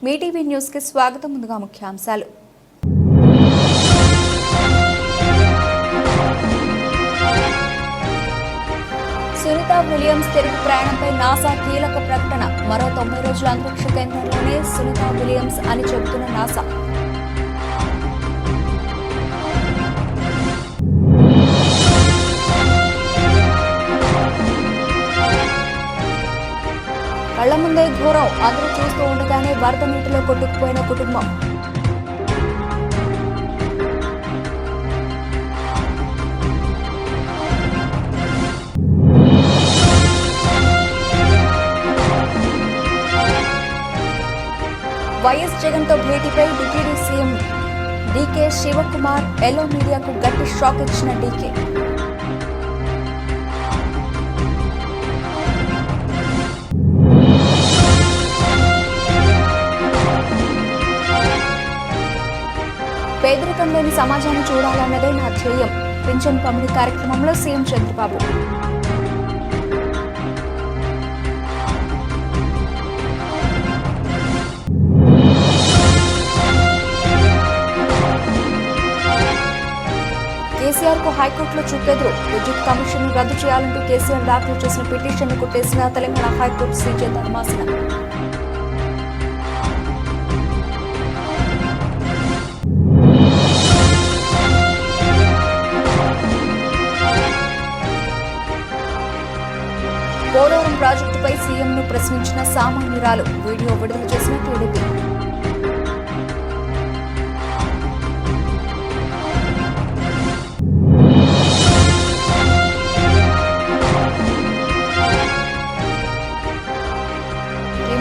మీ TV news కి స్వాగతం. ముందుగా ముఖ్యాంశాలు. సునీత విలియమ్స్ తిరుగు ప్రయాణంపై నాసా కీలక ప్రకటన. మరో 90 రోజుల అంతరిక్ష కేంద్రంలోనే సునీత విలియమ్స్ అని చెబుతున్న నాసా. కళ్ల ముందే ఘోరం. అందరూ చూస్తూ ఉండగానే వరద నీటిలో కొట్టుకుపోయిన కుటుంబం. వైఎస్ జగన్ తో భేటీపై deputy CM DK Shivakumar yellow మీడియాకు గట్టి షాక్ ఇచ్చిన డీకే. పేదరికం లేని సమాజాన్ని చూడాలన్నదే నా ధ్యేయం. పింఛన్ పంపిణీ కార్యక్రమంలో సీఎం చంద్రబాబు. కేసీఆర్ కు హైకోర్టులో చుక్కెదురు. విద్యుత్ కమిషన్ రద్దు చేయాలంటూ కేసీఆర్ దాఖలు చేసిన పిటిషన్ ను కొట్టేసిన తెలంగాణ హైకోర్టు సీజే ధర్మాసనం. పోలవరం ప్రాజెక్టుపై సీఎంను ప్రశ్నించిన సామాన్యురాలు. వీడియో విడుదల చేసిన టీడీపీ.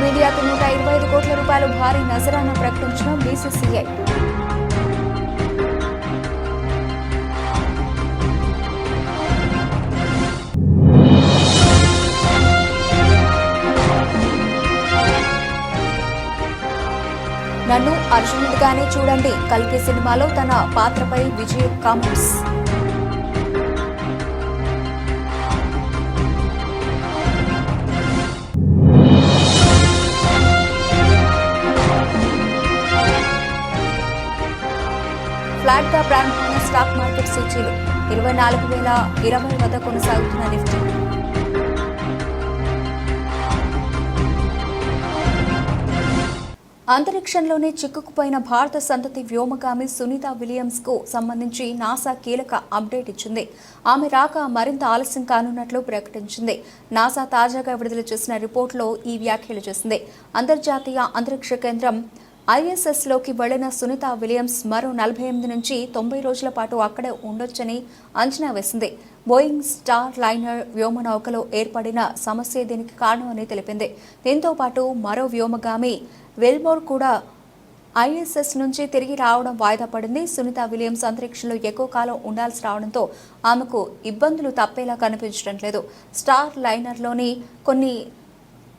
మీడియాకు 125 కోట్ల రూపాయలు భారీ నజరానా ప్రకటించిన బీసీసీఐ. నన్ను అర్జునుడిగానే చూడండి. కల్కి సినిమాలో తన పాత్రపై విజయ్ కామెంట్స్. ఫ్లాట్ గా ప్రారంభమైన స్టాక్ మార్కెట్ సూచీలు 24,020 వద్ద కొనసాగుతున్న నిఫ్టీ. అంతరిక్షంలోనే చిక్కుకుపోయిన భారత సంతతి వ్యోమగామి సునీత విలియమ్స్ కు సంబంధించి నాసా కీలక అప్డేట్ ఇచ్చింది. ఆమె రాక మరింత ఆలస్యం కానున్నట్లు ప్రకటించింది. నాసా తాజాగా విడుదల చేసిన రిపోర్టులో ఈ వ్యాఖ్యలు చేసింది. అంతర్జాతీయ అంతరిక్ష కేంద్రం ISS లోకి వెళ్లిన సునీత విలియమ్స్ మరో 48 నుంచి 90 రోజుల పాటు అక్కడే ఉండొచ్చని అంచనా వేసింది. బోయింగ్ స్టార్ లైనర్ వ్యోమనౌకలో ఏర్పడిన సమస్య దీనికి కారణమని తెలిపింది. దీంతో పాటు మరో వ్యోమగామి వెల్మోర్ కూడా ISS నుంచి తిరిగి రావడం వాయిదా పడింది. సునీత విలియమ్స్ అంతరిక్షంలో ఎక్కువ కాలం ఉండాల్సి రావడంతో ఆమెకు ఇబ్బందులు తప్పేలా కనిపించడం లేదు. స్టార్ లైనర్లోని కొన్ని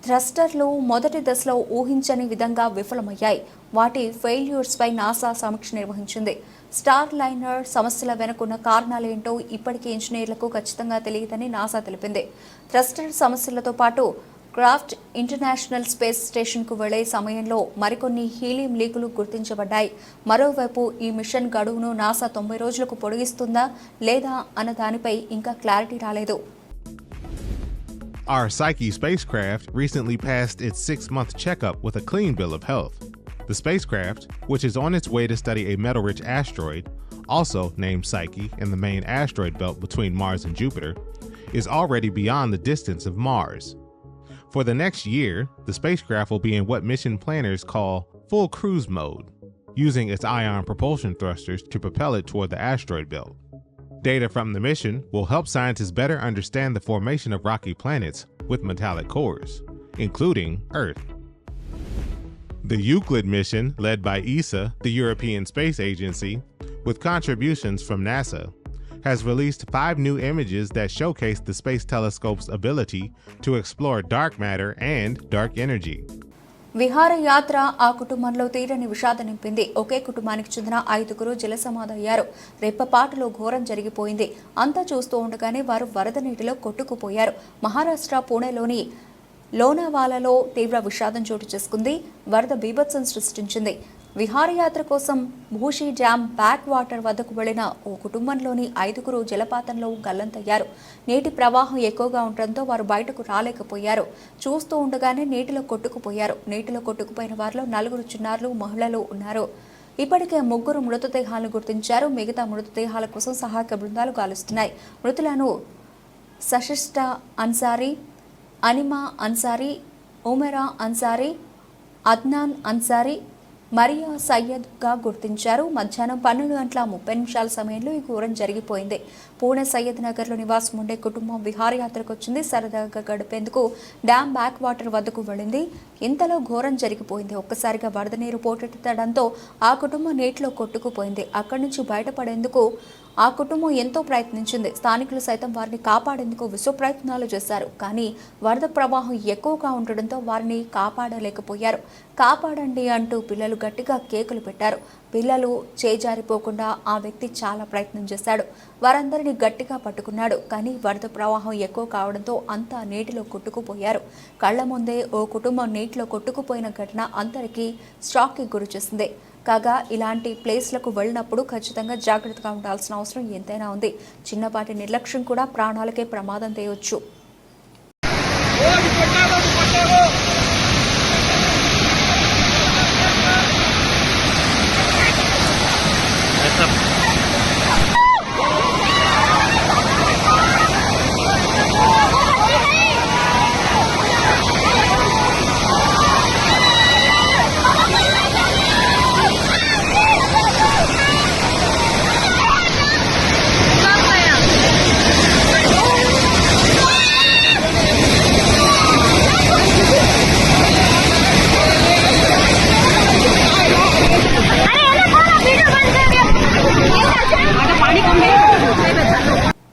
థ్రస్టర్లు మొదటి దశలో ఊహించని విధంగా విఫలమయ్యాయి. వాటి ఫెయిల్యూర్స్పై నాసా సమీక్ష నిర్వహించింది. స్టార్ లైనర్ సమస్యల వెనుకున్న కారణాలేంటో ఇప్పటికీ ఇంజనీర్లకు ఖచ్చితంగా తెలియదని నాసా తెలిపింది. థ్రస్టర్ సమస్యలతో పాటు క్రాఫ్ట్ ఇంటర్నేషనల్ స్పేస్ స్టేషన్కు వెళ్లే సమయంలో మరికొన్ని హీలియం లీకులు గుర్తించబడ్డాయి. మరోవైపు ఈ మిషన్ గడువును నాసా 90 రోజులకు పొడిగిస్తుందా లేదా అన్న దానిపై ఇంకా క్లారిటీ రాలేదు. Our Psyche spacecraft recently passed its 6-month checkup with a clean bill of health. The spacecraft, which is on its way to study a metal-rich asteroid, also named Psyche in the main asteroid belt between Mars and Jupiter, is already beyond the distance of Mars. For the next year, the spacecraft will be in what mission planners call full cruise mode, using its ion propulsion thrusters to propel it toward the asteroid belt. Data from the mission will help scientists better understand the formation of rocky planets with metallic cores, including Earth. The Euclid mission, led by ESA, the European Space Agency, with contributions from NASA, has released 5 new images that showcase the Space Telescope's ability to explore dark matter and dark energy. విహారయాత్ర ఆ కుటుంబంలో తీరని విషాదం నింపింది. ఒకే కుటుంబానికి చెందిన 5గురు జలసమాధయ్యారు. రెప్పపాటులో ఘోరం జరిగిపోయింది. అంతా చూస్తూ ఉండగానే వారు వరద నీటిలో కొట్టుకుపోయారు. మహారాష్ట్ర పూణేలోని లోనావాలాలో తీవ్ర విషాదం చోటు చేసుకుంది. వరద బీభత్సం సృష్టించింది. విహారయాత్ర కోసం భూషి డ్యాం బ్యాక్ వాటర్ వద్దకు వెళ్లిన ఓ కుటుంబంలోని 5గురు జలపాతంలో గల్లంతయ్యారు. నీటి ప్రవాహం ఎక్కువగా ఉండడంతో వారు బయటకు రాలేకపోయారు. చూస్తూ ఉండగానే నీటిలో కొట్టుకుపోయారు. నీటిలో కొట్టుకుపోయిన వారిలో 4 చిన్నారులు, మహిళలు ఉన్నారు. ఇప్పటికే 3 మృతదేహాలను గుర్తించారు. మిగతా మృతదేహాల కోసం సహాయక బృందాలు గాలిస్తున్నాయి. మృతులను సశిష్ట అన్సారీ, అనిమా అన్సారీ, ఉమెరా అన్సారీ, అద్నాన్ అన్సారీ, మరియా సయ్యద్గా గుర్తించారు. మధ్యాహ్నం 12:30 సమయంలో ఈ ఘోరం జరిగిపోయింది. పూణె సయ్యద్ నగర్లో నివాసం ఉండే కుటుంబం విహారయాత్రకు వచ్చింది. సరదాగా గడిపేందుకు డ్యాం బ్యాక్ వాటర్ వద్దకు వెళ్ళింది. ఇంతలో ఘోరం జరిగిపోయింది. ఒక్కసారిగా వరద నీరు పోటెత్తడంతో ఆ కుటుంబం నీటిలో కొట్టుకుపోయింది. అక్కడి నుంచి బయటపడేందుకు ఆ కుటుంబం ఎంతో ప్రయత్నించింది. స్థానికులు సైతం వారిని కాపాడేందుకు విశ్వ ప్రయత్నాలు చేశారు. కానీ వరద ప్రవాహం ఎక్కువగా ఉండడంతో వారిని కాపాడలేకపోయారు. కాపాడండి అంటూ పిల్లలు గట్టిగా కేకలు పెట్టారు. పిల్లలు చేజారిపోకుండా ఆ వ్యక్తి చాలా ప్రయత్నం చేశాడు. వారందరినీ గట్టిగా పట్టుకున్నాడు. కానీ వరద ప్రవాహం ఎక్కువ కావడంతో అంతా నీటిలో కొట్టుకుపోయారు. కళ్ల ముందే ఓ కుటుంబం నీటిలో కొట్టుకుపోయిన ఘటన అందరికీ షాక్కి గురి చేసింది. కాగా ఇలాంటి ప్లేస్లకు వెళ్ళినప్పుడు ఖచ్చితంగా జాగ్రత్తగా ఉండాల్సిన అవసరం ఎంతైనా ఉంది. చిన్నపాటి నిర్లక్ష్యం కూడా ప్రాణాలకే ప్రమాదం తేయొచ్చు.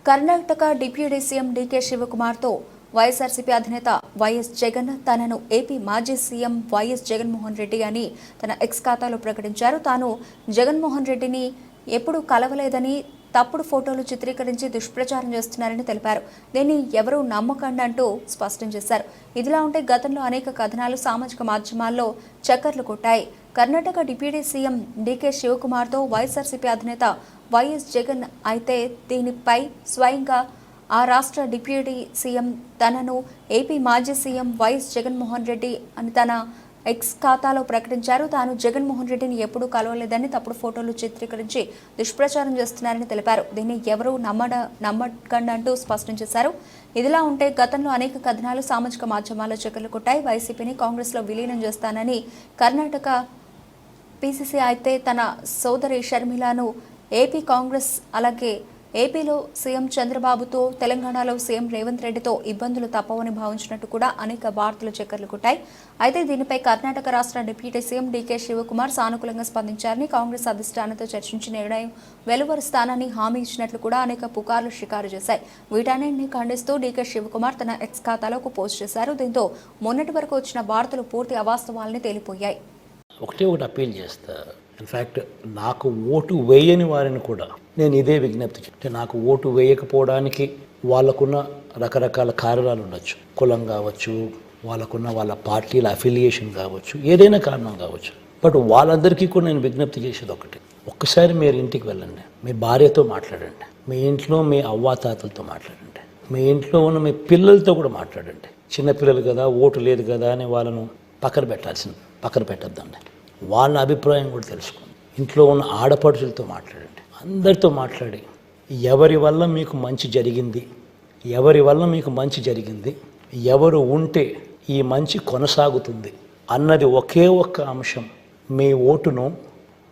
కర్ణాటక డిప్యూటీ సీఎం డీకే శివకుమార్తో వైఎస్ఆర్సీపీ అధినేత వైఎస్ జగన్ తనను ఏపీ మాజీ సీఎం వైఎస్ జగన్మోహన్ రెడ్డి అని తన ఎక్స్ ఖాతాలో ప్రకటించారు. తాను జగన్మోహన్ రెడ్డిని ఎప్పుడూ కలవలేదని, తప్పుడు ఫోటోలు చిత్రీకరించి దుష్ప్రచారం చేస్తున్నారని తెలిపారు. దీన్ని ఎవరూ నమ్మకండి అంటూ స్పష్టం చేశారు. ఇదిలా ఉంటే గతంలో అనేక కథనాలు సామాజిక మాధ్యమాల్లో చక్కర్లు కొట్టాయి. కర్ణాటక డిప్యూటీ సీఎం డీకే శివకుమార్తో వైఎస్ఆర్సీపీ అధినేత వైఎస్ జగన్ అయితే దీనిపై స్వయంగా ఆ రాష్ట్ర డిప్యూటీ సీఎం తనను ఏపీ మాజీ సీఎం వైఎస్ జగన్మోహన్ రెడ్డి అని తన ఎక్స్ ఖాతాలో ప్రకటించారు. తాను జగన్మోహన్ రెడ్డిని ఎప్పుడూ కలవలేదని, తప్పుడు ఫోటోలు చిత్రీకరించి దుష్ప్రచారం చేస్తున్నారని తెలిపారు. దీన్ని ఎవరూ నమ్మకండి అంటూ స్పష్టం చేశారు. ఇదిలా ఉంటే గతంలో అనేక కథనాలు సామాజిక మాధ్యమాల్లో చక్కర్లు కొట్టాయి. వైసీపీని కాంగ్రెస్లో విలీనం చేస్తానని కర్ణాటక పీసీసీ అయితే తన సోదరి షర్మిలను ఏపీ కాంగ్రెస్, అలాగే ఏపీలో సీఎం చంద్రబాబుతో, తెలంగాణలో సీఎం రేవంత్ రెడ్డితో ఇబ్బందులు తప్పవని భావించినట్టు కూడా అనేక వార్తలు చక్కర్లు కొట్టాయి. అయితే దీనిపై కర్ణాటక రాష్ట్ర డిప్యూటీ సీఎం డీకే శివకుమార్ సానుకూలంగా స్పందించారని, కాంగ్రెస్ అధిష్టానంతో చర్చించి నిర్ణయం వెలువరుస్తానని హామీ ఇచ్చినట్లు కూడా అనేక పుకార్లు షికారు చేశాయి. వీటన్నింటినీ ఖండిస్తూ డీకే శివకుమార్ తన ఎక్స్ ఖాతాలోకి పోస్ట్ చేశారు. దీంతో మొన్నటి వరకు వచ్చిన వార్తలు పూర్తి అవాస్తవాలని తేలిపోయాయి. ఒకటి అప్పీల్ చేస్తా. ఇన్ఫ్యాక్ట్ నాకు ఓటు వేయని వారిని కూడా నేను ఇదే విజ్ఞప్తి చేస్తే, నాకు ఓటు వేయకపోవడానికి వాళ్ళకున్న రకరకాల కారణాలు ఉండొచ్చు. కులం కావచ్చు, వాళ్ళ పార్టీల అఫిలియేషన్ కావచ్చు, ఏదైనా కారణం కావచ్చు. బట్ వాళ్ళందరికీ కూడా నేను విజ్ఞప్తి చేసేది ఒకటి, ఒక్కసారి మీరు ఇంటికి వెళ్ళండి, మీ భార్యతో మాట్లాడండి, మీ ఇంట్లో మీ అవ్వాతాతలతో మాట్లాడండి, మీ ఇంట్లో ఉన్న మీ పిల్లలతో కూడా మాట్లాడండి. చిన్నపిల్లలు కదా, ఓటు లేదు కదా అని వాళ్ళను పక్కన పెట్టద్దండి. వాళ్ళ అభిప్రాయం కూడా తెలుసుకోండి. ఇంట్లో ఉన్న ఆడపడుచులతో మాట్లాడండి, అందరితో మాట్లాడి ఎవరి వల్ల మీకు మంచి జరిగింది, ఎవరు ఉంటే ఈ మంచి కొనసాగుతుంది అన్నది ఒకే ఒక్క అంశం మీ ఓటును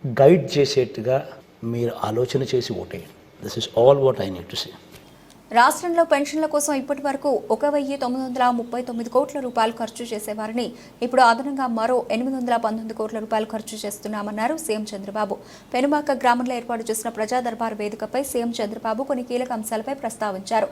గైడ్ చేసేట్టుగా మీరు ఆలోచన చేసి ఓటేయండి. This is all what I need to say. రాష్ట్రంలో పెన్షన్ల కోసం ఇప్పటి వరకు 1,939 కోట్ల రూపాయలు ఖర్చు చేసేవారని ఇప్పుడు అదనంగా మరో 819 కోట్ల రూపాయలు ఖర్చు చేస్తున్నామన్నారు సీఎం చంద్రబాబు. పెనుమాక గ్రామంలో ఏర్పాటు చేసిన ప్రజా దర్బార్ వేదికపై సీఎం చంద్రబాబు కొన్ని కీలక అంశాలపై ప్రస్తావించారు.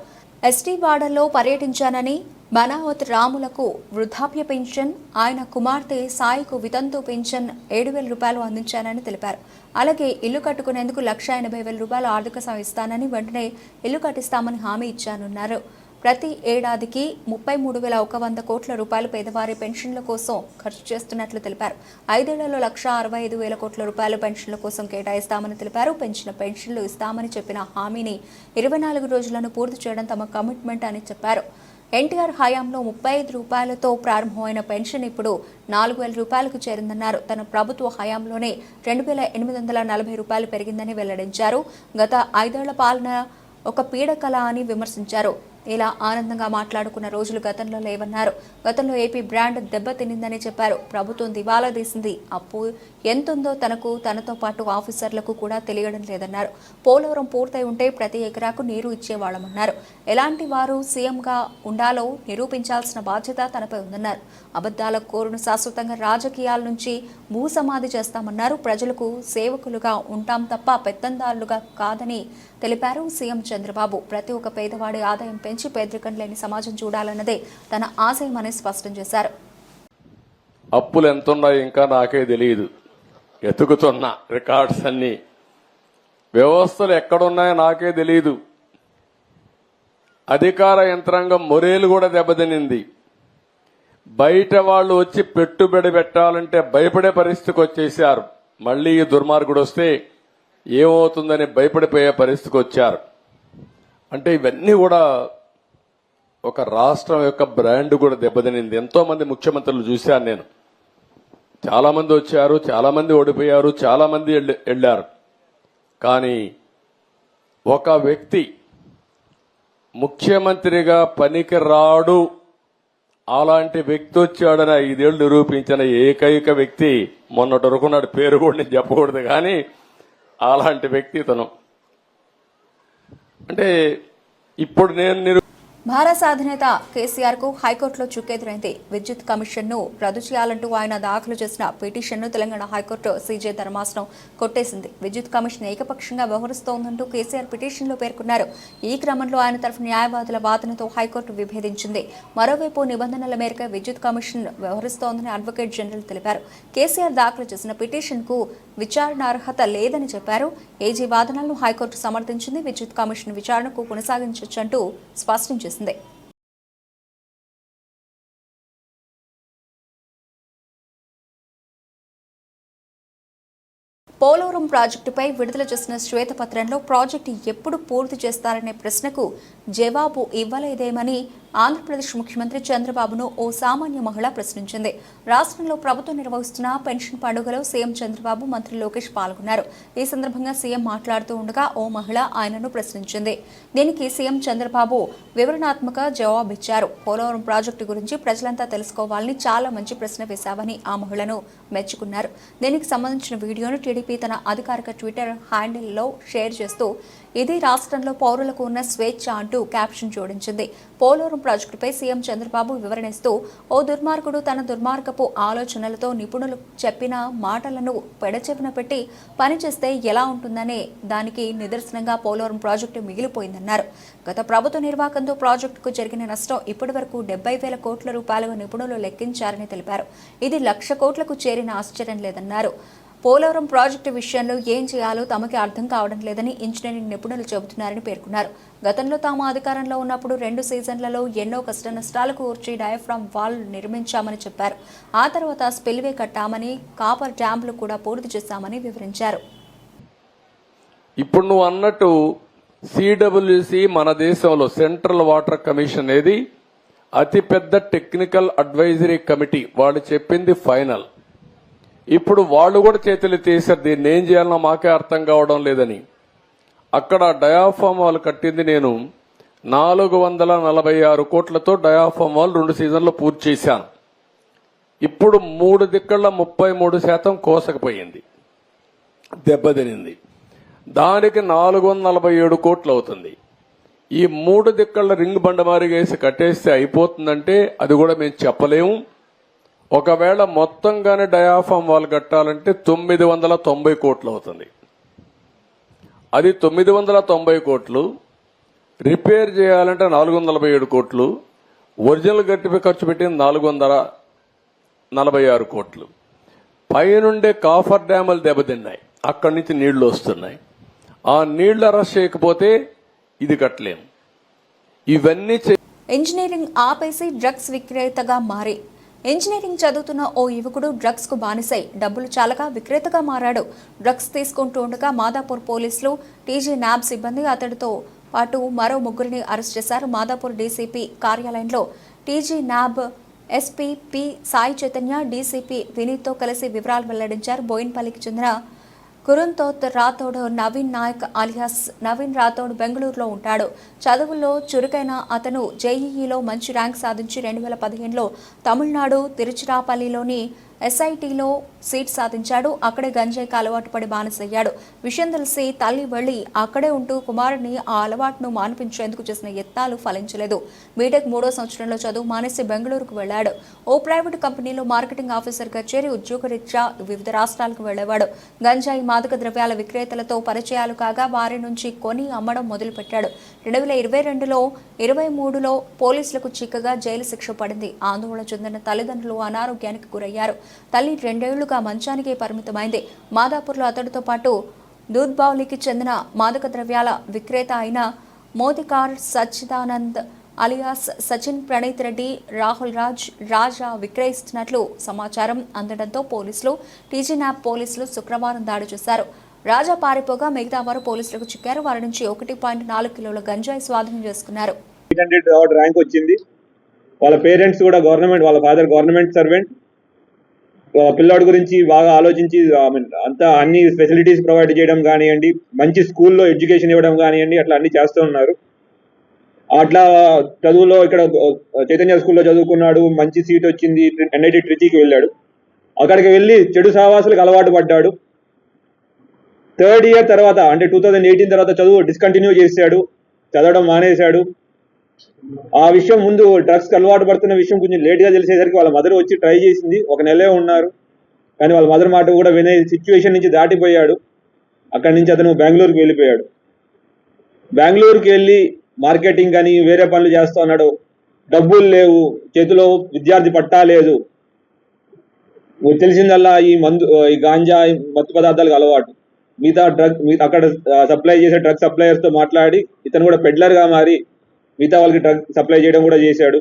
ఎస్టీ వార్డుల్లో పర్యటించానని, బనావత్ రాములకు వృద్ధాప్య పెన్షన్, ఆయన కుమార్తె సాయికు వితంతు పెన్షన్ 7,000 రూపాయలు అందించానని తెలిపారు. అలాగే ఇల్లు కట్టుకునేందుకు 1,80,000 రూపాయలు ఆర్థిక సాయం ఇస్తానని, వెంటనే ఇల్లు కట్టిస్తామని హామీ ఇచ్చానన్నారు. ప్రతి ఏడాదికి 33,100 కోట్ల రూపాయలు పేదవారి పెన్షన్ల కోసం ఖర్చు చేస్తున్నట్లు తెలిపారు. 5 ఏళ్లలో 1,65,000 కోట్ల రూపాయలు పెన్షన్ల కోసం కేటాయిస్తామని తెలిపారు. పెంచిన పెన్షన్లు ఇస్తామని చెప్పిన హామీని 24 రోజులను పూర్తి చేయడం తమ కమిట్మెంట్ అని చెప్పారు. ఎన్టీఆర్ హయాంలో 35 రూపాయలతో ప్రారంభమైన పెన్షన్ ఇప్పుడు 4,000 రూపాయలకు చేరిందన్నారు. తన ప్రభుత్వ హయాంలోనే 2,840 రూపాయలు పెరిగిందని వెల్లడించారు. గత 5 ఏళ్ల పాలన ఒక పీడకల అని విమర్శించారు. ఇలా ఆనందంగా మాట్లాడుకున్న రోజులు గతంలో లేవన్నారు. గతంలో ఏపీ బ్రాండ్ దెబ్బతినిందని చెప్పారు. ప్రభుత్వం దివాలా తీసింది. అప్పు ఎంతుందో తనతో పాటు ఆఫీసర్లకు కూడా తెలియడం లేదన్నారు. పోలవరం పూర్తయి ఉంటే ప్రతి ఎకరాకు నీరు ఇచ్చేవాళ్లమన్నారు. ఎలాంటి వారు సీఎంగా ఉండాలో నిరూపించాల్సిన బాధ్యత తనపై ఉందన్నారు. అబద్దాల కోరును శాశ్వతంగా రాజకీయాల నుంచి భూసమాధి చేస్తామన్నారు. ప్రజలకు సేవకులుగా ఉంటాం తప్ప పెత్తందారులుగా కాదని తెలిపారు సీఎం చంద్రబాబు. ప్రతి ఒక్క పేదవాడి ఆదాయం పెంచి పేదరికం లేని సమాజం చూడాలన్నదే తన ఆశయమని స్పష్టం చేశారు. అప్పులు ఎంతున్నాయో ఇంకా నాకే తెలియదు. ఎతుకుతున్న రికార్డ్స్ అన్ని, వ్యవస్థలు ఎక్కడున్నాయో నాకే తెలియదు. అధికార యంత్రాంగం మొరేలు కూడా దెబ్బతినింది. బయట వాళ్ళు వచ్చి పెట్టుబడి పెట్టాలంటే భయపడే పరిస్థితికి వచ్చేసారు. మళ్లీ ఈ దుర్మార్గుడు వస్తే ఏమవుతుందని భయపడిపోయే పరిస్థితికి వచ్చారు. అంటే ఇవన్నీ కూడా ఒక రాష్ట్రం యొక్క బ్రాండ్ కూడా దెబ్బతినింది. ఎంతో మంది ముఖ్యమంత్రులు చూశాను నేను. చాలా మంది వచ్చారు, చాలా మంది ఓడిపోయారు, చాలా మంది వెళ్లారు. కానీ ఒక వ్యక్తి ముఖ్యమంత్రిగా పనికి రాడు, అలాంటి వ్యక్తి వచ్చాడని 5 ఏళ్లు నిరూపించిన ఏకైక వ్యక్తి మొన్నటి వరకు నాడు పేరు కూడా నేను చెప్పకూడదు, కానీ అలాంటి వ్యక్తి తను. అంటే ఇప్పుడు నేను భారత అధినేత కేసీఆర్ కు హైకోర్టులో చుక్కెదురైంది. విద్యుత్ కమిషన్ ను రద్దు చేయాలంటూ ఆయన దాఖలు చేసిన పిటిషన్ను తెలంగాణ హైకోర్టు సీజే ధర్మాసనం కొట్టేసింది. విద్యుత్ కమిషన్ ఏకపక్షంగా వ్యవహరిస్తోందంటూ కేసీఆర్ పిటిషన్లో పేర్కొన్నారు. ఈ క్రమంలో ఆయన తరఫు న్యాయవాదుల వాదనతో హైకోర్టు విభేదించింది. మరోవైపు నిబంధనల మేరకు విద్యుత్ కమిషన్ వ్యవహరిస్తోందని అడ్వకేట్ జనరల్ తెలిపారు. కేసీఆర్ దాఖలు చేసిన పిటిషన్ కు విచారణ అర్హత లేదని చెప్పారు. ఏజీ వాదనలను హైకోర్టు సమర్థించింది. విద్యుత్ కమిషన్ విచారణకు కొనసాగించొచ్చంటూ స్పష్టం చేసింది. పోలవరం ప్రాజెక్టుపై విడుదల చేసిన శ్వేతపత్రంలో ప్రాజెక్టు ఎప్పుడు పూర్తి చేస్తారనే ప్రశ్నకు జవాబు ఇవ్వలేదేమని ఆంధ్రప్రదేశ్ ముఖ్యమంత్రి చంద్రబాబును ఓ సామాన్య మహిళ ప్రశ్నించింది. రాష్ట్రంలో ప్రభుత్వం నిర్వహిస్తున్న పెన్షన్ పండుగలో సీఎం చంద్రబాబు, మంత్రి లోకేష్ పాల్గొన్నారు. ఈ సందర్భంగా సీఎం మాట్లాడుతూ ఉండగా ఓ మహిళ ఆయనను ప్రశ్నించింది. దీనికి సీఎం చంద్రబాబు వివరణాత్మక జవాబిచ్చారు. పోలవరం ప్రాజెక్టు గురించి ప్రజలంతా తెలుసుకోవాలని చాలా మంచి ప్రశ్న వేశావని ఆ మహిళను మెచ్చుకున్నారు. దీనికి సంబంధించిన వీడియోను టీడీపీ తన అధికారిక ట్విట్టర్ హ్యాండిల్లో షేర్ చేస్తూ ఇది రాష్ట్రంలో పౌరులకు ఉన్న స్వేచ్ఛ అంటూ క్యాప్షన్ జోడించింది. పోలవరం ప్రాజెక్టుపై సీఎం చంద్రబాబు వివరణిస్తూ ఓ దుర్మార్గుడు తన దుర్మార్గపు ఆలోచనలతో నిపుణులు చెప్పిన మాటలను పెడచెవిన పెట్టి పనిచేస్తే ఎలా ఉంటుందనే దానికి నిదర్శనంగా పోలవరం ప్రాజెక్టు మిగిలిపోయిందన్నారు. గత ప్రభుత్వ నిర్వాహకంతో ప్రాజెక్టుకు జరిగిన నష్టం ఇప్పటి వరకు 70,000 కోట్ల రూపాయలుగా నిపుణులు లెక్కించారని తెలిపారు. ఇది 1,00,000 కోట్లకు చేరిన ఆశ్చర్యం లేదన్నారు. పోలవరం ప్రాజెక్టు విషయంలో ఏం చేయాలో తమకి అర్థం కావడం లేదని ఇంజనీరింగ్ నిపుణులు చెబుతున్నారని పేర్కొన్నారు. గతంలో తాము అధికారంలో ఉన్నప్పుడు 2 సీజన్లలో ఎన్నో కష్ట నష్టాలకు కూర్చి డయాఫ్రామ్ వాల్ నిర్మించామని చెప్పారు. ఆ తర్వాత స్పిల్వే కట్టామని, కాపర్ డ్యాంలు కూడా పూర్తి చేశామని వివరించారు. ఇప్పుడు నువ్వు అన్నట్టు సిడబ్ల్యూసి మన దేశంలో సెంట్రల్ వాటర్ కమిషన్ అనేది అతిపెద్ద టెక్నికల్ అడ్వైజరీ కమిటీ. వాళ్ళు చెప్పింది ఫైనల్. ఇప్పుడు వాళ్ళు కూడా చేతులు తీశారు. దీన్ని ఏం చేయాలన్నా మాకే అర్థం కావడం లేదని. అక్కడ డయాఫామ్ వాల్ కట్టింది నేను 446 కోట్లతో డయాఫామ్ వాల్ 2 సీజన్లు పూర్తి చేశాను. ఇప్పుడు 3 దిక్కల 33% కోసకపోయింది, దెబ్బతినింది. దానికి 447 కోట్లు అవుతుంది. ఈ 3 దిక్కల రింగ్ బండమారిగా వేసి కట్టేస్తే అయిపోతుందంటే అది కూడా మేము చెప్పలేము. ఒకవేళ మొత్తంగానే డయాఫామ్ వాల్ కట్టాలంటే 990 కోట్లు అవుతుంది. అది 990 కోట్లు. రిపేర్ చేయాలంటే 447 కోట్లు. ఒరిజినల్ గట్టిపై ఖర్చు పెట్టింది 446 కోట్లు. పైనుండే కాఫర్ డ్యాములు దెబ్బతిన్నాయి, అక్కడి నుంచి నీళ్లు వస్తున్నాయి. ఆ నీళ్లు అరెస్ట్ చేయకపోతే ఇది కట్టలేము. ఇవన్నీ ఇంజనీరింగ్ ఆపేసి డ్రగ్స్ విక్రేతగా మారి ఇంజనీరింగ్ చదువుతున్న ఓ యువకుడు డ్రగ్స్ కు బానిసై డబ్బులు చాలక విక్రేతగా మారాడు. డ్రగ్స్ తీసుకుంటూ ఉండగా మాదాపూర్ పోలీసులు టీజీ న్యాబ్ సిబ్బంది అతడితో పాటు మరో ముగ్గురిని అరెస్ట్ చేశారు. మాదాపూర్ డీసీపీ కార్యాలయంలో TG NAB SP P Sai Chaitanya, DCP వినీత్తో కలిసి వివరాలు వెల్లడించారు. బోయిన్పల్లికి చెందిన కురుంతోత్ రాథోడ్ నవీన్ నాయక్ అలియాస్ నవీన్ రాథోడ్ బెంగళూరులో ఉంటాడు. చదువుల్లో చురుకైన అతను జేఈఈలో మంచి ర్యాంక్ సాధించి 2015లో తమిళనాడు తిరుచిరాపల్లిలోని ఎస్ఐటీలో సీట్ సాధించాడు. అక్కడే గంజాయికి అలవాటు పడి బానిసయ్యాడు. విషయం తెలిసి తల్లి వెళ్లి అక్కడే ఉంటూ కుమారుడిని ఆ అలవాటును మాన్పించేందుకు చేసిన యత్నాలు ఫలించలేదు. బీటెక్ 3వ సంవత్సరంలో చదువు మానేసి బెంగళూరుకు వెళ్లాడు. ఓ ప్రైవేటు కంపెనీలో మార్కెటింగ్ ఆఫీసర్గా చేరి ఉద్యోగరీత్యా వివిధ రాష్ట్రాలకు వెళ్లేవాడు. గంజాయి, మాదక ద్రవ్యాల విక్రేతలతో పరిచయాలు కాగా వారి నుంచి కొని అమ్మడం మొదలుపెట్టాడు. 2022లో 23లో పోలీసులకు చిక్కగా జైలు శిక్ష పడింది. ఆందోళన చెందిన తల్లిదండ్రులు అనారోగ్యానికి గురయ్యారు. తల్లి 2 ఏళ్లుగా మంచానికే పరిమితమైంది. మాదాపూర్లో అతడితో పాటు దూద్బావ్లీకి చెందిన మాదక ద్రవ్యాల విక్రేత అయిన మోతికార్ సచ్చిదానంద్ అలియాస్ సచిన్ ప్రణీత్ రెడ్డి, రాహుల్ రాజా విక్రయిస్తున్నట్లు సమాచారం అందడంతో పోలీసులు టీజీ న్యాబ్ పోలీసులు శుక్రవారం దాడి చేశారు. రాజా పారిపోగా మిగతా వారు పోలీసులకు చిక్కారు. వారి నుంచి 1.4 కిలోల గంజాయి స్వాధీనం చేసుకున్నారు. ర్యాంక్ వచ్చింది. వాళ్ళ పేరెంట్స్ కూడా వాళ్ళ ఫాదర్ గవర్నమెంట్ సర్వెంట్. పిల్లాడి గురించి బాగా ఆలోచించి అంతా అన్ని ఫెసిలిటీస్ ప్రొవైడ్ చేయడం కానివ్వండి, మంచి స్కూల్లో ఎడ్యుకేషన్ ఇవ్వడం కానివ్వండి, అట్లా అన్ని చేస్తూ ఉన్నారు. అట్లా చదువులో ఇక్కడ చైతన్య స్కూల్లో చదువుకున్నాడు. మంచి సీట్ వచ్చింది. NIT ట్రిచీకి వెళ్ళాడు. అక్కడికి వెళ్ళి చెడు సహవాసాలకు అలవాటు పడ్డాడు. 3rd ఇయర్ తర్వాత అంటే 2018 తర్వాత చదువు డిస్కంటిన్యూ చేశాడు. చదవడం మానేశాడు. ఆ విషయం ముందు డ్రగ్స్కి అలవాటు పడుతున్న విషయం కొంచెం లేట్గా తెలిసేసరికి వాళ్ళ మదర్ వచ్చి ట్రై చేసింది. 1 నెలే ఉన్నారు. కానీ వాళ్ళ మదర్ మాట కూడా వినే సిచ్యువేషన్ నుంచి దాటిపోయాడు. అక్కడి నుంచి అతను బెంగళూరుకి వెళ్ళిపోయాడు. బెంగళూరుకి వెళ్ళి మార్కెటింగ్ అని వేరే పనులు చేస్తూ ఉన్నాడు. డబ్బులు లేవు, చేతిలో విద్యార్థి పట్టా లేదు. తెలిసిందల్లా ఈ గాంజా, మత్తు పదార్థాలకు అలవాటు. మిగతా అక్కడ సప్లై చేసే డ్రగ్ సప్లయర్స్తో మాట్లాడి ఇతను కూడా పెడ్లర్గా మారి మిగతా వాళ్ళకి డ్రగ్ సప్లై చేయడం కూడా చేశాడు.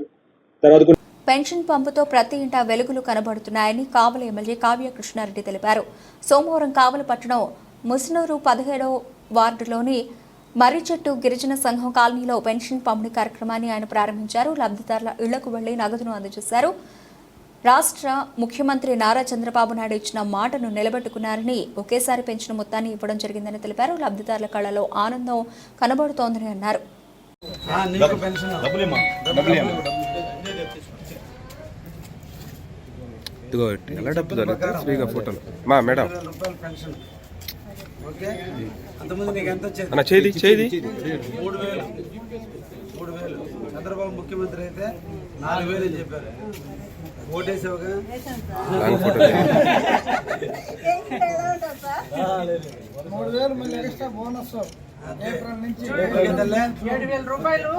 తర్వాత పెన్షన్ పంపుతో ప్రతి ఇంటా వెలుగులు కనబడుతున్నాయని కావలి ఎమ్మెల్యే కావ్య కృష్ణారెడ్డి తెలిపారు. సోమవారం కావలి పట్టణం ముస్నూరు 17వ వార్డులోని మర్రిచెట్టు గిరిజన సంఘం కాలనీలో పెన్షన్ పంపిణీ కార్యక్రమాన్ని ఆయన ప్రారంభించారు. లబ్ధిదారుల ఇళ్లకు వెళ్లి నగదును అందజేశారు. రాష్ట్ర ముఖ్యమంత్రి నారా చంద్రబాబు నాయుడు ఇచ్చిన మాటను నిలబెట్టుకున్నారని, ఒకేసారి పెన్షన్ మొత్తాన్ని ఇవ్వడం జరిగిందని తెలిపారు. లబ్ధిదారుల కళ్లలో ఆనందం కనబడుతోందని అన్నారు. ఎలా డబ్బు దొరుకుతుంది ఫ్రీగా ఫోటోలు మా మేడం అన్న చేది 3,000 చంద్రబాబు ముఖ్యమంత్రి అయితే 4,000 అని చెప్పారు. ఓటేసావుగా ఫోటో 3,000 మళ్ళీ ఎక్స్ట్రా బోనస్ ఏప్రిల్ నుంచి 7,000 రూపాయలు.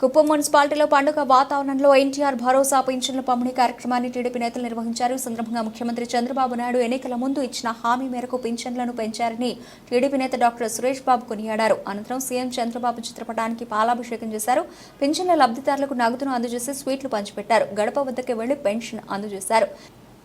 కుప్పం మున్సిపాలిటీలో పండుగ వాతావరణంలో ఎన్టీఆర్ భరోసా పింఛన్ల పంపిణీ కార్యక్రమాన్ని టీడీపీ నేతలు నిర్వహించారు. ఈ సందర్భంగా ముఖ్యమంత్రి చంద్రబాబు నాయుడు ఎన్నికల ముందు ఇచ్చిన హామీ మేరకు పింఛన్లను పెంచారని టీడీపీ నేత డాక్టర్ సురేష్ బాబు కొనియాడారు. అనంతరం సీఎం చంద్రబాబు చిత్రపటానికి పాలాభిషేకం చేశారు. పింఛన్ల లబ్ధిదారులకు నగదును అందజేసి స్వీట్లు పంచిపెట్టారు. గడప వద్దకు వెళ్లి పెన్షన్ అందజేశారు.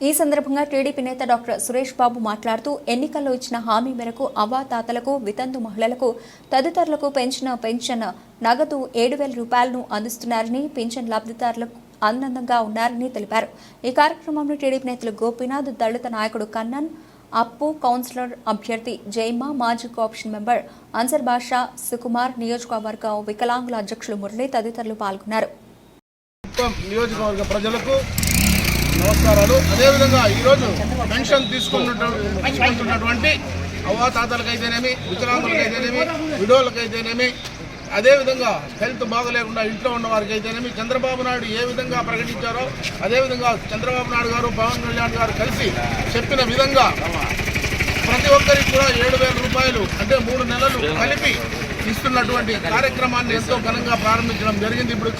ఈ సందర్భంగా టీడీపీ నేత డాక్టర్ సురేష్ బాబు మాట్లాడుతూ ఎన్నికల్లో ఇచ్చిన హామీ మేరకు అవ్వాతాతలకు, వితంతు మహిళలకు తదితరులకు పెంచిన పెన్షన్ నగదు 7,000 రూపాయలను అందిస్తున్నారని, పింఛన్ లబ్ధిదారులకు ఆనందంగా ఉన్నారని తెలిపారు. ఈ కార్యక్రమంలో టీడీపీ నేతలు గోపీనాథ్, దళిత నాయకుడు కన్నన్, అప్పు, కౌన్సిలర్ అభ్యర్థి జైమా, మాజీ కోఆప్షన్ మెంబర్ అన్సర్ బాషా, సుకుమార్, నియోజకవర్గ వికలాంగుల అధ్యక్షులు మురళి తదితరులు పాల్గొన్నారు. నియోజకవర్గ ప్రజలకు నమస్కారాలు. అదేవిధంగా ఈరోజు పెన్షన్ తీసుకుంటున్నటువంటి అవ్వాతాతలకైతేనేమి, వికలాంగులకైతేనేమి, విడోలకైతేనేమి, అదేవిధంగా హెల్త్ బాగలేకుండా ఇంట్లో ఉన్న వారికి అయితేనేమి చంద్రబాబు నాయుడు ఏ విధంగా ప్రకటించారో అదేవిధంగా చంద్రబాబు నాయుడు గారు, పవన్ కళ్యాణ్ గారు కలిసి చెప్పిన విధంగా ప్రతి ఒక్కరికి కూడా 7,000 రూపాయలు అంటే 3 నెలలు కలిపి ఇస్తున్నటువంటి కార్యక్రమాన్ని ఎంతో ఘనంగా ప్రారంభించడం జరిగింది. ఇప్పుడు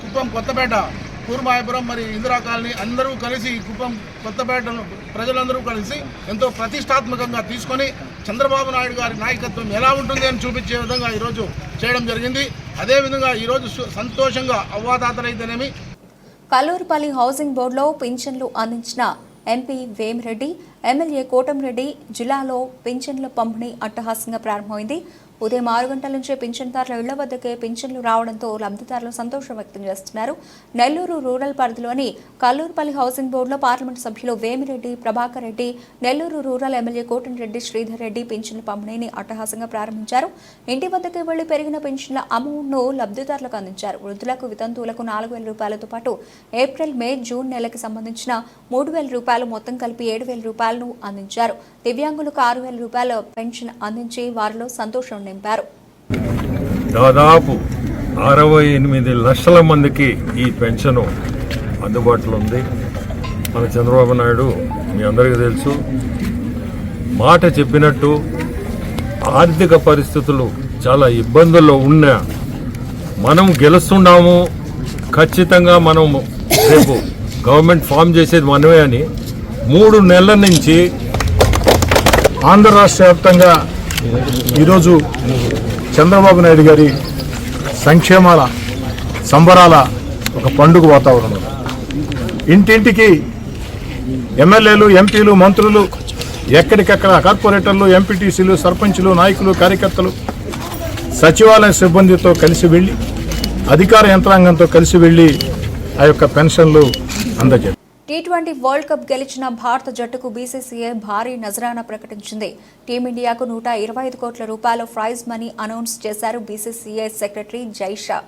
కుప్పం కొత్తపేట, కూర్మాయపురం, మరి ఇందిరా కాలనీ అందరూ కలిసి కుప్పం కొత్తపేట ప్రజలందరూ కలిసి ఎంతో ప్రతిష్టాత్మకంగా తీసుకొని చంద్రబాబు నాయుడు గారి నాయకత్వం ఎలా ఉంటుంది అని చూపించే విధంగా ఈరోజు చేయడం జరిగింది. అదేవిధంగా ఈరోజు సంతోషంగా అవ్వాతాతలైతేనేమి. కల్లూరుపల్లి హౌసింగ్ బోర్డులో పింఛన్లు అందించిన ఎంపీ వేమిరెడ్డి, ఎమ్మెల్యే కోటంరెడ్డి. జిల్లాలో పింఛన్ల పంపిణీ అట్టహాసంగా ప్రారంభమైంది. ఉదయం 6 గంటల నుంచే పింఛన్దారుల ఇళ్ల వద్దకే పింఛన్లు రావడంతో లబ్ధిదారులు సంతోషం వ్యక్తం చేస్తున్నారు. నెల్లూరు రూరల్ పరిధిలోని కల్లూరుపల్లి హౌసింగ్ బోర్డులో పార్లమెంటు సభ్యులు వేమిరెడ్డి ప్రభాకర్ రెడ్డి, నెల్లూరు రూరల్ ఎమ్మెల్యే కోటంరెడ్డి శ్రీధర్ రెడ్డి పింఛన్ల పంపిణీని అట్టహాసంగా ప్రారంభించారు. ఇంటి వద్దకు వెళ్లి పెరిగిన పింఛన్ల అమౌంట్ను లబ్ధిదారులకు అందించారు. వృద్ధులకు, వితంతువులకు 4,000 రూపాయలతో పాటు ఏప్రిల్, మే, జూన్ నెలకి సంబంధించిన 3,000 రూపాయలు మొత్తం కలిపి 7,000 రూపాయలను అందించారు. దివ్యాంగులకు 6,000 రూపాయల పెన్షన్ అందించి వారిలో సంతోషం నింపారు. దాదాపు 68 లక్షల మందికి ఈ పెన్షన్ అందుబాటులో ఉంది. మన చంద్రబాబు నాయుడు మీ అందరికీ తెలుసు, మాట చెప్పినట్టు ఆర్థిక పరిస్థితులు చాలా ఇబ్బందుల్లో ఉన్నా మనం గెలుస్తున్నాము, ఖచ్చితంగా మనం రేపు గవర్నమెంట్ ఫామ్ చేసేది మనమే అని 3 నెలల నుంచి ఆంధ్ర రాష్ట్ర వ్యాప్తంగా ఈరోజు చంద్రబాబు నాయుడు గారి సంక్షేమాల సంబరాల ఒక పండుగ వాతావరణం. ఇంటింటికి ఎమ్మెల్యేలు, ఎంపీలు, మంత్రులు, ఎక్కడికక్కడ కార్పొరేటర్లు, ఎంపీటీసీలు, సర్పంచులు, నాయకులు, కార్యకర్తలు సచివాలయ సిబ్బందితో కలిసి వెళ్ళి, అధికార యంత్రాంగంతో కలిసి వెళ్ళి ఆ యొక్క పెన్షన్లు అందజేస్తారు. T20 వరల్డ్ కప్ గెలిచిన భారత జట్టుకు బీసీసీఐ భారీ నజరానా ప్రకటించింది. టీమిండియాకు 125 కోట్ల రూపాయల ప్రైజ్ మనీ అనౌన్స్ చేశారు బీసీసీఐ సెక్రటరీ జైషా.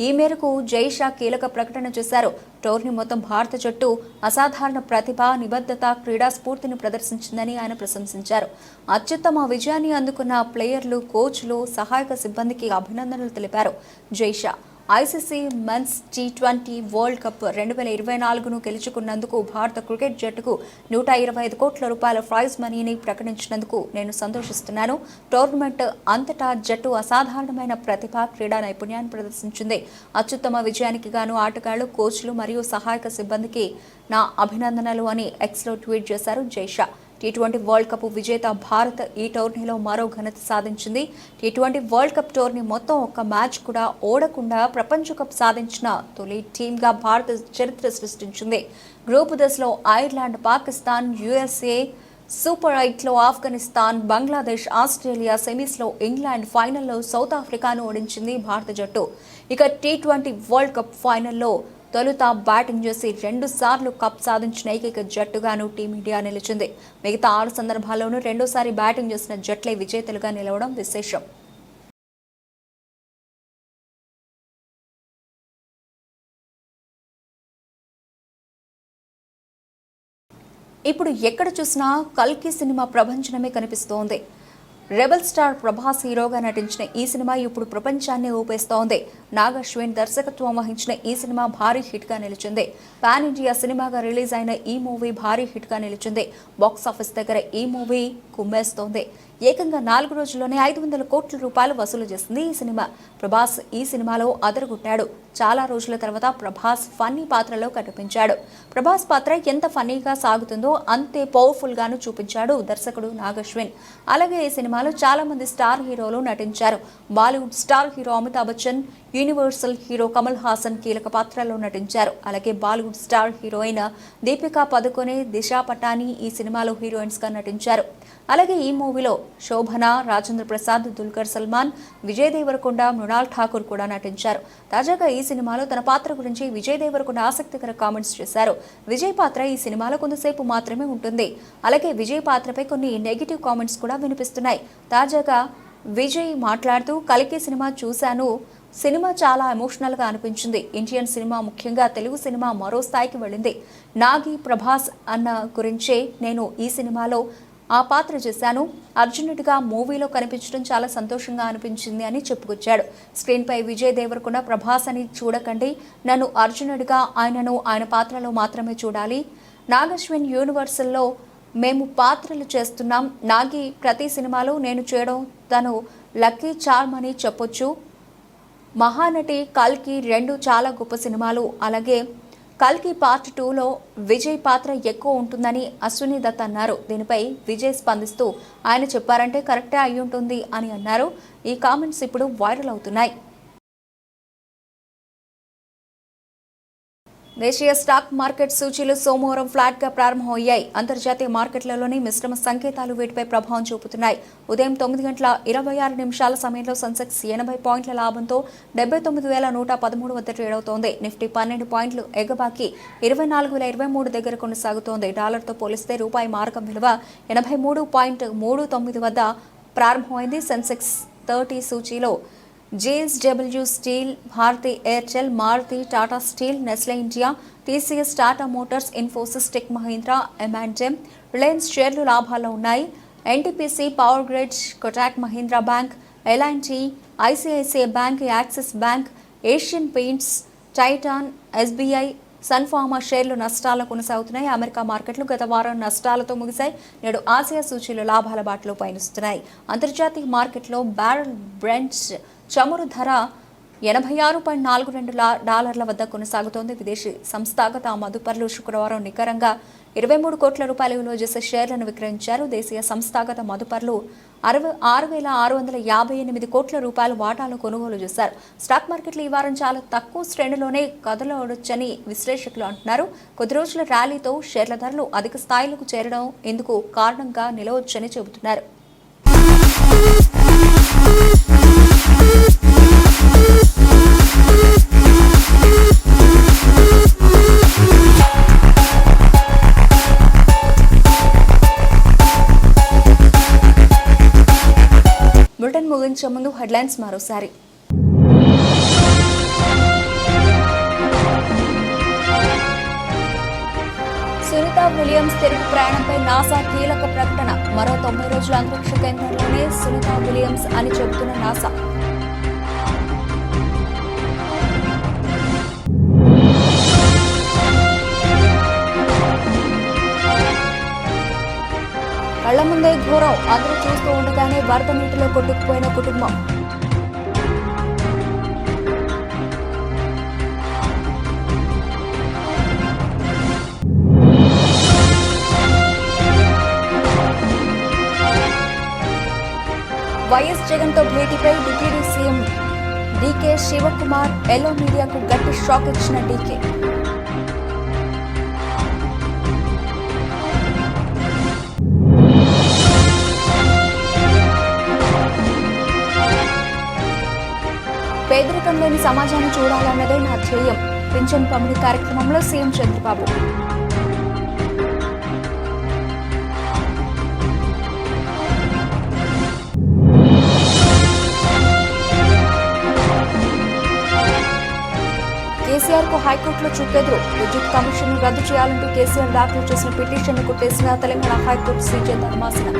ఈ మేరకు జైషా కీలక ప్రకటన చేశారు. టోర్నీ మొత్తం భారత జట్టు అసాధారణ ప్రతిభ, నిబద్ధత, క్రీడా స్ఫూర్తిని ప్రదర్శించిందని ఆయన ప్రశంసించారు. అత్యుత్తమ విజయాన్ని అందుకున్న ప్లేయర్లు, కోచ్లు, సహాయక సిబ్బందికి అభినందనలు తెలిపారు Jay Shah. ICC men's T20 world cup 2024ను గెలుచుకున్నందుకు భారత క్రికెట్ జట్టుకు 125 కోట్ల రూపాయల ప్రైజ్ మనీని ప్రకటించినందుకు నేను సంతోషిస్తున్నాను. టోర్నమెంట్ అంతటా జట్టు అసాధారణమైన ప్రతిభ, క్రీడా నైపుణ్యాన్ని ప్రదర్శించింది. అత్యుత్తమ విజయానికి గాను ఆటగాళ్లు, కోచ్లు మరియు సహాయక సిబ్బందికి నా అభినందనలు అని ఎక్స్లో ట్వీట్ చేశారు జైషా. T20 వరల్డ్ కప్ విజేత భారత్ ఈ టోర్నీలో మరో ఘనత సాధించింది. T20 వరల్డ్ కప్ టోర్నీ మొత్తం ఒక్క మ్యాచ్ కూడా ఓడకుండా ప్రపంచ కప్ సాధించిన తొలి టీంగా భారత్ చరిత్ర సృష్టించింది. గ్రూప్ దశలో ఐర్లాండ్, పాకిస్తాన్, USA, సూపర్ 8లో ఆఫ్ఘనిస్తాన్, బంగ్లాదేశ్, ఆస్ట్రేలియా, సెమీస్లో ఇంగ్లాండ్, ఫైనల్లో సౌత్ ఆఫ్రికాను ఓడించింది భారత జట్టు. ఇక T20 వరల్డ్ కప్ ఫైనల్లో తొలుత బ్యాటింగ్ చేసి 2 సార్లు కప్ సాధించిన ఏకైక జట్టుగాను టీమిండియా నిలిచింది. మిగతా 6 సందర్భాల్లోనూ 2సారి బ్యాటింగ్ చేసిన జట్లే విజేతలుగా నిలవడం విశేషం. ఇప్పుడు ఎక్కడ చూసినా కల్కి సినిమా ప్రభంజనమే కనిపిస్తోంది. రెబల్ స్టార్ ప్రభాస్ హీరోగా నటించిన ఈ సినిమా ఇప్పుడు ప్రపంచాన్ని ఊపేస్తోంది. నాగ్ అశ్విన్ దర్శకత్వం వహించిన ఈ సినిమా భారీ హిట్ గా నిలిచింది. పాన్ ఇండియా సినిమాగా రిలీజ్ అయిన ఈ మూవీ భారీ హిట్ గా నిలిచింది. బాక్సాఫీస్ దగ్గర ఈ మూవీ కుమ్మేస్తోంది. ఏకంగా 4 రోజుల్లోనే 500 కోట్ల రూపాయలు వసూలు చేసింది ఈ సినిమా. ప్రభాస్ ఈ సినిమాలో అదరగొట్టాడు. చాలా రోజుల తర్వాత ప్రభాస్ ఫన్నీ పాత్రలో కనిపించాడు. ప్రభాస్ పాత్ర ఎంత ఫన్నీగా సాగుతుందో అంతే పవర్ఫుల్ గాను చూపించాడు దర్శకుడు నాగ్ అశ్విన్. అలాగే ఈ సినిమాలో చాలా మంది స్టార్ హీరోలు నటించారు. Bollywood star hero Amitabh Bachchan, universal hero Kamal Haasan కీలక పాత్రలో నటించారు. అలాగే బాలీవుడ్ స్టార్ హీరోయిన్ దీపికా పదుకొనే, దిశా పటాని ఈ సినిమాలో హీరోయిన్స్ గా నటించారు. అలాగే ఈ మూవీలో శోభన, రాజేంద్ర ప్రసాద్, దుల్కర్ సల్మాన్, విజయ్ దేవరకొండ, మృణాల్ ఠాకూర్ కూడా నటించారు. తాజాగా ఈ సినిమాలో తన పాత్ర గురించి విజయ్ దేవరకొండ ఆసక్తికర కామెంట్స్ చేశారు. విజయ్ పాత్ర ఈ సినిమాలో కొంతసేపు మాత్రమే ఉంటుంది. అలాగే విజయ్ పాత్రపై కొన్ని నెగిటివ్ కామెంట్స్ కూడా వినిపిస్తున్నాయి. తాజాగా విజయ్ మాట్లాడుతూ, కల్కి సినిమా చూశాను, సినిమా చాలా ఎమోషనల్గా అనిపించింది. ఇండియన్ సినిమా, ముఖ్యంగా తెలుగు సినిమా మరో స్థాయికి వెళ్ళింది. నాగి, ప్రభాస్ అన్న గురించే నేను ఈ సినిమాలో ఆ పాత్ర చేశాను. అర్జునుడిగా మూవీలో కనిపించడం చాలా సంతోషంగా అనిపించింది అని చెప్పుకొచ్చాడు. స్క్రీన్పై విజయ్ దేవరకొండ ప్రభాస్ అని చూడకండి, నన్ను అర్జునుడిగా, ఆయనను ఆయన పాత్రలో మాత్రమే చూడాలి. నాగ్ అశ్విన్ యూనివర్సల్లో మేము పాత్రలు చేస్తున్నాం. నాగి ప్రతి సినిమాలో నేను చేయడం తను లక్కీ చార్మ్ అని చెప్పొచ్చు. మహానటి, కల్కి 2 చాలా గొప్ప సినిమాలు. అలాగే కల్కి పార్ట్ 2లో విజయ్ పాత్ర ఎక్కువ ఉంటుందని అశ్విని దత్ అన్నారు. దీనిపై విజయ్ స్పందిస్తూ ఆయన చెప్పారంటే కరెక్టే అయి ఉంటుంది అని అన్నారు. ఈ కామెంట్స్ ఇప్పుడు వైరల్ అవుతున్నాయి. దేశీయ స్టాక్ మార్కెట్ సూచీలు సోమవారం ఫ్లాట్గా ప్రారంభమయ్యాయి. అంతర్జాతీయ మార్కెట్లలోని మిశ్రమ సంకేతాలు వీటిపై ప్రభావం చూపుతున్నాయి. ఉదయం 9:26 సమయంలో సెన్సెక్స్ 80 పాయింట్ల లాభంతో 79,113 వద్ద ట్రేడ్ అవుతోంది. నిఫ్టీ 12 పాయింట్లు ఎగబాకి 24,023 దగ్గర కొనసాగుతోంది. డాలర్తో పోలిస్తే రూపాయి మారకం విలువ 83.39 వద్ద ప్రారంభమైంది. సెన్సెక్స్ 30 సూచీలో JSW steel, Bharti Airtel, Maruti, Tata steel, Nestle India, TCS, Tata Motors, Infosys, tech Mahindra, M&M, Reliance షేర్లు లాభాల్లో ఉన్నాయి. NTPC, power grid, Kotak Mahindra bank, L&T, ICICI bank, Axis bank, Asian paints, Titan, SBI, Sun Pharma షేర్లు నష్టాల్లో కొనసాగుతున్నాయి. అమెరికా మార్కెట్లు గత వారం నష్టాలతో ముగిశాయి. నేడు ఆసియా సూచీలు లాభాల బాటలో పయనిస్తున్నాయి. అంతర్జాతీయ మార్కెట్లో బ్యారెల్ బ్రెంట్ చమురు ధర $86.42 వద్ద కొనసాగుతోంది. విదేశీ సంస్థాగత మదుపర్లు శుక్రవారం నికరంగా 23 కోట్ల రూపాయల విలువ చేసే షేర్లను విక్రయించారు. దేశీయ సంస్థాగత మదుపర్లు 6,658 కోట్ల రూపాయల వాటాలు కొనుగోలు చేశారు. స్టాక్ మార్కెట్లు ఈ వారం చాలా తక్కువ శ్రేణిలోనే కదలవచ్చని విశ్లేషకులు అంటున్నారు. కొద్ది రోజుల ర్యాలీతో షేర్ల ధరలు అధిక స్థాయిలకు చేరడం ఇందుకు కారణంగా నిలవచ్చని చెబుతున్నారు. బులెటిన్ ముగించే ముందు హెడ్లైన్స్ మరోసారి. సునీత విలియమ్స్ తిరిగి ప్రయాణంపై నాసా కీలక ప్రకటన. మరో 90 రోజుల అంతరిక్ష కేంద్రంలోనే సునీత విలియమ్స్ అని చెబుతున్న నాసా. కళ్ల ముందే ఘోరం, అందరూ చూస్తూ ఉండగానే వరద నీటిలో కొట్టుకుపోయిన కుటుంబం. వైఎస్ జగన్తో భేటీపై deputy CM DK Shivakumar yellow మీడియాకు గట్టి షాక్ ఇచ్చిన డీకే. పేదరికం లేని సమాజాన్ని చూడాలన్నదే నా ధ్యేయం. పింఛన్ పంపిణీ కార్యక్రమంలో సీఎం చంద్రబాబు. కేసీఆర్ కు హైకోర్టులో చుక్కెదురు. విద్యుత్ కమిషన్ రద్దు చేయాలంటూ కేసీఆర్ దాఖలు చేసిన పిటిషన్ ను కొట్టేసిన తెలంగాణ హైకోర్టు సీజే ధర్మాసనం.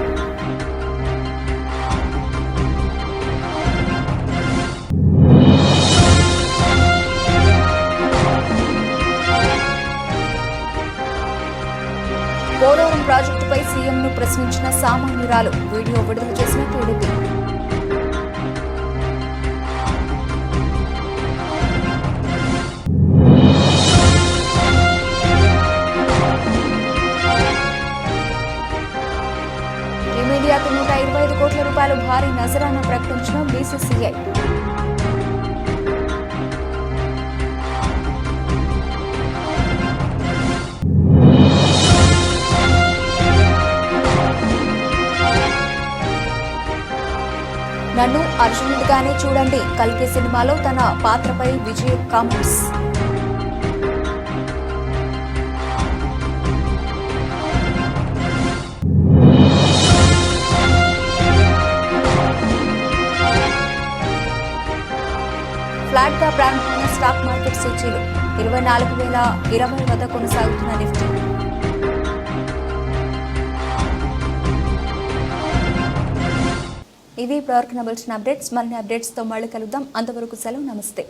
పోలవరం ప్రాజెక్టుపై సీఎంను ప్రశ్నించిన సామాన్యురాలు. వీడియో విడుదల చేసిన టీడీపీ. టీమీడియాకు 125 కోట్ల రూపాయలు భారీ నజరానా ప్రకటించిన బీసీసీఐ. నన్ను అర్జునుడిగానే చూడండి. కల్కి సినిమాలో తన పాత్రపై విజయ్ కామెంట్స్. ఫ్లాట్ గా ప్రారంభమైన స్టాక్ మార్కెట్ సూచీలు 24,020 వద్ద కొనసాగుతున్న నిఫ్టీ. ఇవి ఇప్పటివరకు నవల్సిన అప్డేట్స్. మరిన్ని అప్డేట్స్తో మళ్ళీ కలుద్దాం. అంతవరకు సెలవు. నమస్తే.